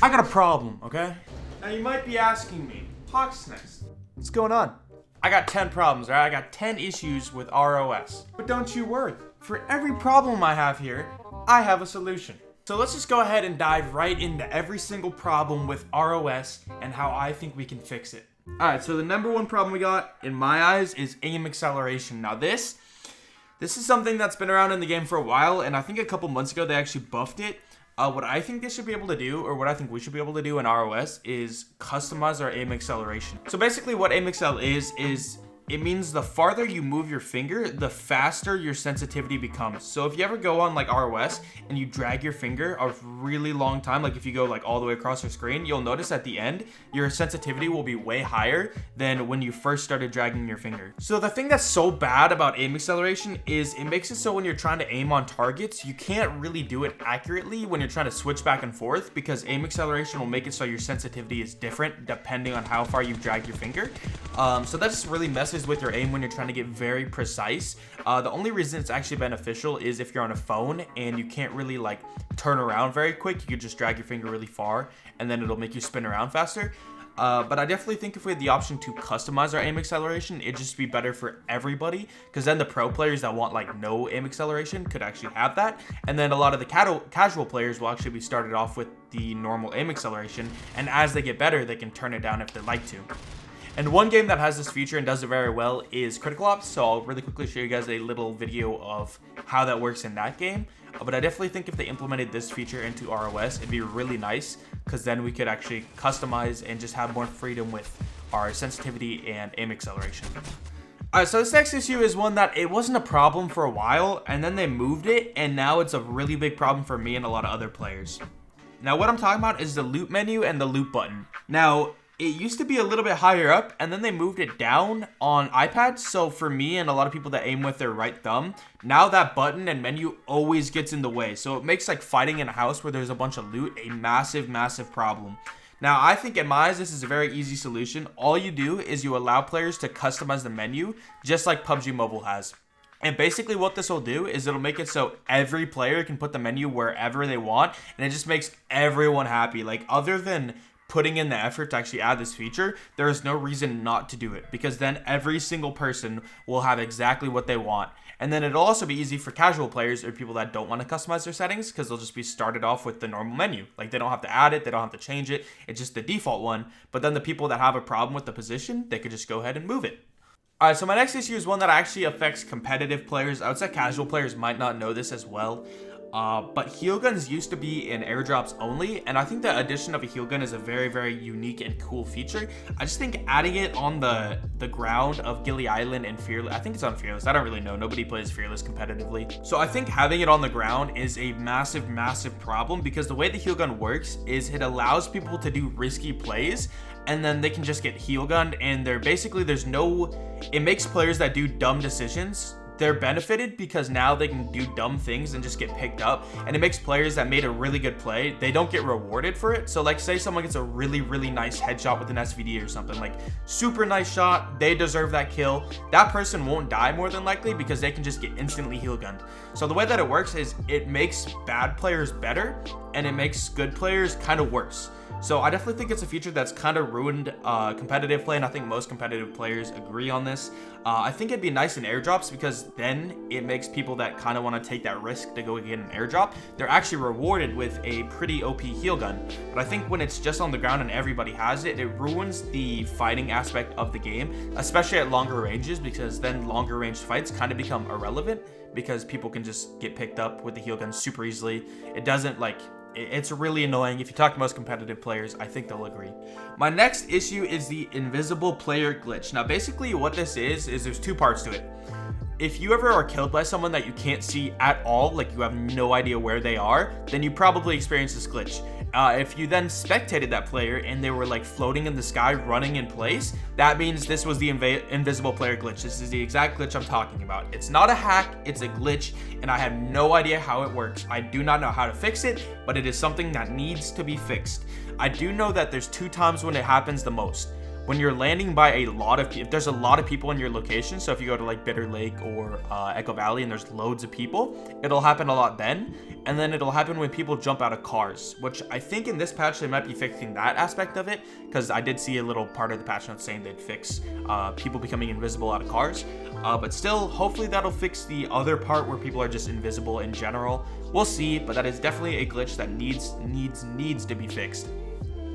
I got a problem, okay? Now you might be asking me, Hawksnest, what's going on? I got 10 problems, right? I got 10 issues with ROS. But don't you worry. For every problem I have here, I have a solution. So let's just go ahead and dive right into every single problem with ROS and how I think we can fix it. Alright, so the number one problem we got, in my eyes, is aim acceleration. Now this is something that's been around in the game for a while, and I think a couple months ago they actually buffed it. What I think they should be able to do, or what I think we should be able to do in ROS, is customize our aim acceleration. So basically what aim accel is it means the farther you move your finger, the faster your sensitivity becomes. So if you ever go on like ROS and you drag your finger a really long time, like if you go like all the way across your screen, you'll notice at the end, your sensitivity will be way higher than when you first started dragging your finger. So the thing that's so bad about aim acceleration is it makes it so when you're trying to aim on targets, you can't really do it accurately when you're trying to switch back and forth, because aim acceleration will make it so your sensitivity is different depending on how far you drag your finger. So that just really messes with your aim when you're trying to get very precise. The only reason it's actually beneficial is if you're on a phone and you can't really like turn around very quick. You could just drag your finger really far and then it'll make you spin around faster. But I definitely think if we had the option to customize our aim acceleration, it'd just be better for everybody, because then the pro players that want like no aim acceleration could actually have that, and then a lot of the casual players will actually be started off with the normal aim acceleration, and as they get better they can turn it down if they'd like to. And one game that has this feature and does it very well is Critical Ops, so I'll really quickly show you guys a little video of how that works in that game. But I definitely think if they implemented this feature into ROS, it'd be really nice, because then we could actually customize and just have more freedom with our sensitivity and aim acceleration. Alright, so this next issue is one that it wasn't a problem for a while, and then they moved it, and now it's a really big problem for me and a lot of other players. Now what I'm talking about is the loop menu and the loop button. Now, it used to be a little bit higher up, and then they moved it down on iPads. So for me and a lot of people that aim with their right thumb, now that button and menu always gets in the way. So it makes like fighting in a house where there's a bunch of loot a massive, massive problem. Now, I think in my eyes, this is a very easy solution. All you do is you allow players to customize the menu, just like PUBG Mobile has. And basically what this will do is it'll make it so every player can put the menu wherever they want, and it just makes everyone happy. Like, other than putting in the effort to actually add this feature, there is no reason not to do it, because then every single person will have exactly what they want. And then it'll also be easy for casual players or people that don't want to customize their settings, because they'll just be started off with the normal menu. Like, they don't have to add it, they don't have to change it, it's just the default one. But then the people that have a problem with the position, they could just go ahead and move it. Alright, so my next issue is one that actually affects competitive players. I would say casual players might not know this as well. But heal guns used to be in airdrops only, and I think the addition of a heal gun is a very, very unique and cool feature. I just think adding it on the ground of Gilly Island and Fearless, I think it's on Fearless, I don't really know, nobody plays Fearless competitively. So I think having it on the ground is a massive, massive problem, because the way the heal gun works is it allows people to do risky plays, and then they can just get heal gunned, and it makes players that do dumb decisions, they're benefited, because now they can do dumb things and just get picked up, and it makes players that made a really good play, they don't get rewarded for it. So like, say someone gets a really, really nice headshot with an SVD or something, like super nice shot, they deserve that kill, that person won't die more than likely because they can just get instantly heal gunned. So the way that it works is it makes bad players better and it makes good players kind of worse. So I definitely think it's a feature that's kind of ruined competitive play, and I think most competitive players agree on this. I think it'd be nice in airdrops, because then it makes people that kind of want to take that risk to go get an airdrop, they're actually rewarded with a pretty OP heal gun. But I think when it's just on the ground and everybody has it, it ruins the fighting aspect of the game, especially at longer ranges, because then longer range fights kind of become irrelevant, because people can just get picked up with the heal gun super easily. It doesn't like... It's really annoying. If you talk to most competitive players, I think they'll agree. My next issue is the invisible player glitch. Now, basically what this is there's two parts to it. If you ever are killed by someone that you can't see at all, like you have no idea where they are, then you probably experienced this glitch. If you then spectated that player and they were like floating in the sky, running in place, that means this was the invisible player glitch. This is the exact glitch I'm talking about. It's not a hack, it's a glitch, and I have no idea how it works. I do not know how to fix it, but it is something that needs to be fixed. I do know that there's two times when it happens the most. when you're landing by if there's a lot of people in your location, so if you go to like Bitter Lake or Echo Valley and there's loads of people, it'll happen a lot then. And then it'll happen when people jump out of cars, which I think in this patch they might be fixing that aspect of it, because I did see a little part of the patch notes saying they'd fix people becoming invisible out of cars. But still, hopefully that'll fix the other part where people are just invisible in general. We'll see, but that is definitely a glitch that needs to be fixed.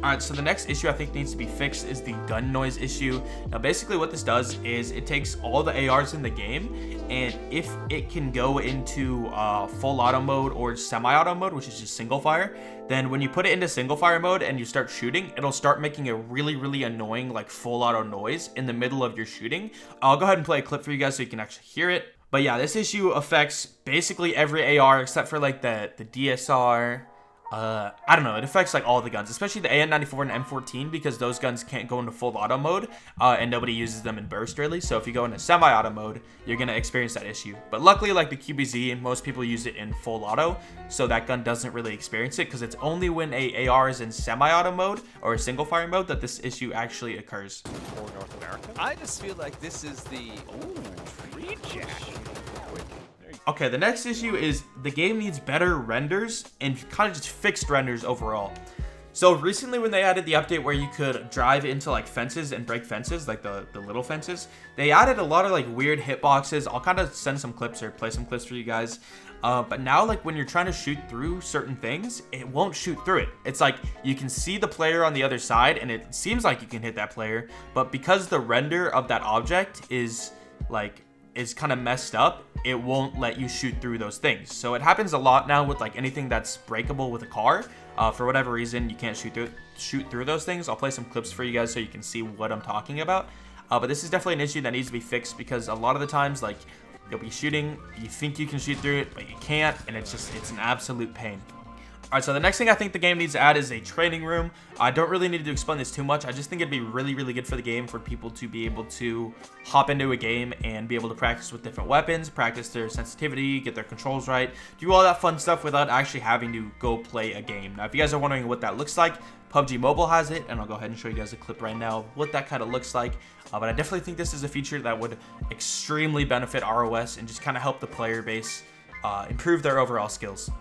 Alright, so the next issue I think needs to be fixed is the gun noise issue. Now basically what this does is it takes all the ARs in the game, and if it can go into full auto mode or semi-auto mode, which is just single fire, then when you put it into single fire mode and you start shooting, it'll start making a really annoying like full auto noise in the middle of your shooting. I'll go ahead and play a clip for you guys so you can actually hear it. But yeah, this issue affects basically every AR except for like the DSR. I don't know, it affects like all the guns, especially the AN94 and M14, because those guns can't go into full auto mode, and nobody uses them in burst really. So if you go into semi-auto mode, you're gonna experience that issue. But luckily, like the QBZ, most people use it in full auto, so that gun doesn't really experience it, because it's only when a AR is in semi-auto mode or a single fire mode that this issue actually occurs. For North America, I just feel like this is the tree jack. Okay, the next issue is the game needs better renders and kind of just fixed renders overall. So recently when they added the update where you could drive into like fences and break fences, like the little fences, they added a lot of like weird hitboxes. I'll kind of send some clips or play some clips for you guys. But now like when you're trying to shoot through certain things, it won't shoot through it. It's like you can see the player on the other side and it seems like you can hit that player, but because the render of that object is kind of messed up, it won't let you shoot through those things. So it happens a lot now with like anything that's breakable with a car. For whatever reason, you can't shoot through those things. I'll play some clips for you guys so you can see what I'm talking about. But this is definitely an issue that needs to be fixed, because a lot of the times like you'll be shooting, you think you can shoot through it, but you can't, and it's an absolute pain. Alright, so the next thing I think the game needs to add is a training room. I don't really need to explain this too much. I just think it'd be really good for the game for people to be able to hop into a game and be able to practice with different weapons, practice their sensitivity, get their controls right, do all that fun stuff without actually having to go play a game. Now, if you guys are wondering what that looks like, PUBG Mobile has it, and I'll go ahead and show you guys a clip right now of what that kind of looks like. But I definitely think this is a feature that would extremely benefit ROS and just kind of help the player base improve their overall skills.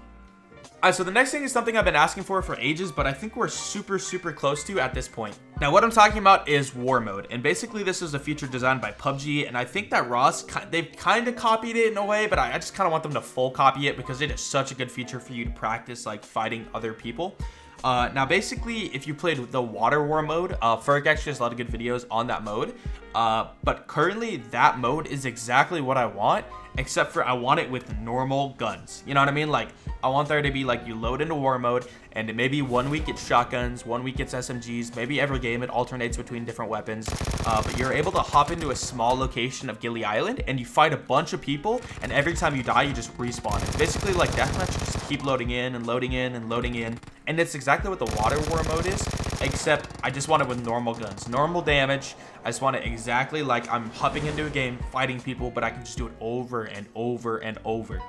Alright, so the next thing is something I've been asking for ages, but I think we're super close to at this point. Now, what I'm talking about is War Mode, and basically this is a feature designed by PUBG, and I think that RoS, they've kind of copied it in a way, but I just kind of want them to full copy it because it is such a good feature for you to practice like fighting other people. Now, basically, if you played the Water War mode, FIX actually has a lot of good videos on that mode, but currently that mode is exactly what I want, except for I want it with normal guns. You know what I mean? Like, I want there to be like you load into war mode, and maybe 1 week it's shotguns, 1 week it's SMGs, maybe every game it alternates between different weapons, but you're able to hop into a small location of Gilly Island and you fight a bunch of people, and every time you die you just respawn. It's basically like deathmatch, just keep loading in and loading in and loading in, and it's exactly what the Water War mode is, except I just want it with normal guns, normal damage. I just want it exactly like I'm hopping into a game fighting people, but I can just do it over and over and over.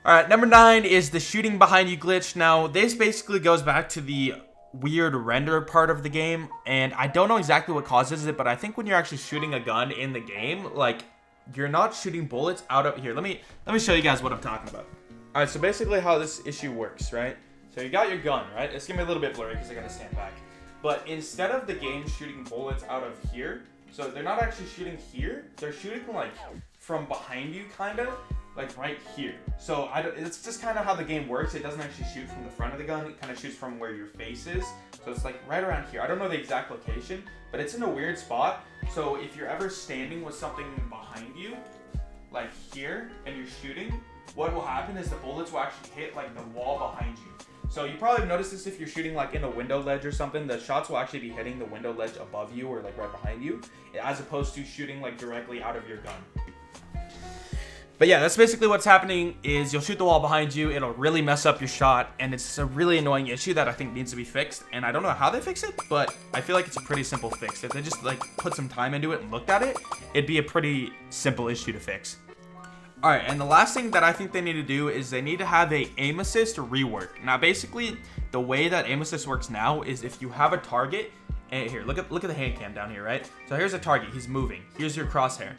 Alright, number 9 is the shooting behind you glitch. Now, this basically goes back to the weird render part of the game, and I don't know exactly what causes it, but I think when you're actually shooting a gun in the game, like, you're not shooting bullets out of here. Let me show you guys what I'm talking about. Alright, so basically how this issue works, right? So you got your gun, right? It's gonna be a little bit blurry because I gotta stand back. But instead of the game shooting bullets out of here, so they're not actually shooting here, they're shooting like from behind you, kind of. Like right here. So it's just kind of how the game works. It doesn't actually shoot from the front of the gun. It kind of shoots from where your face is. So it's like right around here. I don't know the exact location, but it's in a weird spot. So if you're ever standing with something behind you, like here, and you're shooting, what will happen is the bullets will actually hit like the wall behind you. So you probably have noticed this if you're shooting like in a window ledge or something, the shots will actually be hitting the window ledge above you or like right behind you, as opposed to shooting like directly out of your gun. But yeah, that's basically what's happening is you'll shoot the wall behind you, it'll really mess up your shot, and it's a really annoying issue that I think needs to be fixed, and I don't know how they fix it, but I feel like it's a pretty simple fix. If they just like put some time into it and looked at it, it'd be a pretty simple issue to fix. Alright, and the last thing that I think they need to do is they need to have a Aim Assist rework. Now basically, the way that Aim Assist works now is if you have a target And here, look at the hand cam down here, right? So here's a target, he's moving. Here's your crosshair.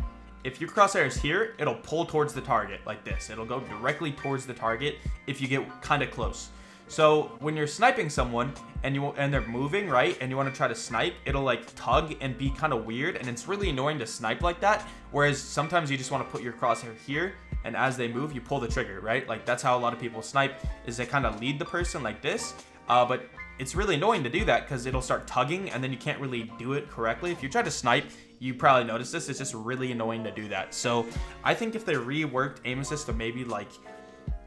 If your crosshair is here, it'll pull towards the target like this. It'll go directly towards the target if you get kind of close. So when you're sniping someone and they're moving, right, and you want to try to snipe, it'll like tug and be kind of weird, and it's really annoying to snipe like that. Whereas sometimes you just want to put your crosshair here, and as they move, you pull the trigger, right? Like that's how a lot of people snipe, is they kind of lead the person like this. But it's really annoying to do that because it'll start tugging, and then you can't really do it correctly. If you try to snipe, you probably noticed this. It's just really annoying to do that. So I think if they reworked aim assist to maybe like,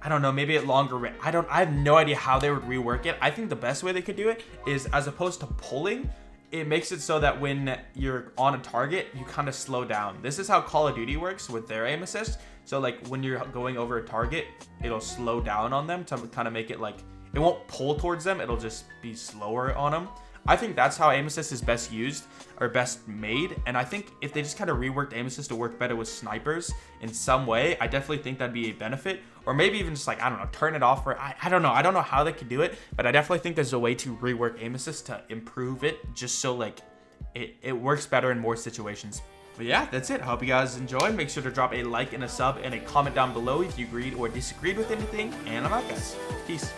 I don't know, maybe at longer range. I have no idea how they would rework it. I think the best way they could do it is, as opposed to pulling, it makes it so that when you're on a target, you kind of slow down. This is how Call of Duty works with their aim assist. So like when you're going over a target, it'll slow down on them to kind of make it like, it won't pull towards them, it'll just be slower on them. I think that's how aim assist is best used or best made, and I think if they just kind of reworked aim assist to work better with snipers in some way, I definitely think that'd be a benefit. Or maybe even just like, I don't know, turn it off, or I don't know how they could do it, but I definitely think there's a way to rework aim assist to improve it, just so like it works better in more situations. But yeah, that's it. I hope you guys enjoyed. Make sure to drop a like and a sub and a comment down below if you agreed or disagreed with anything, and I'm out, guys. Peace.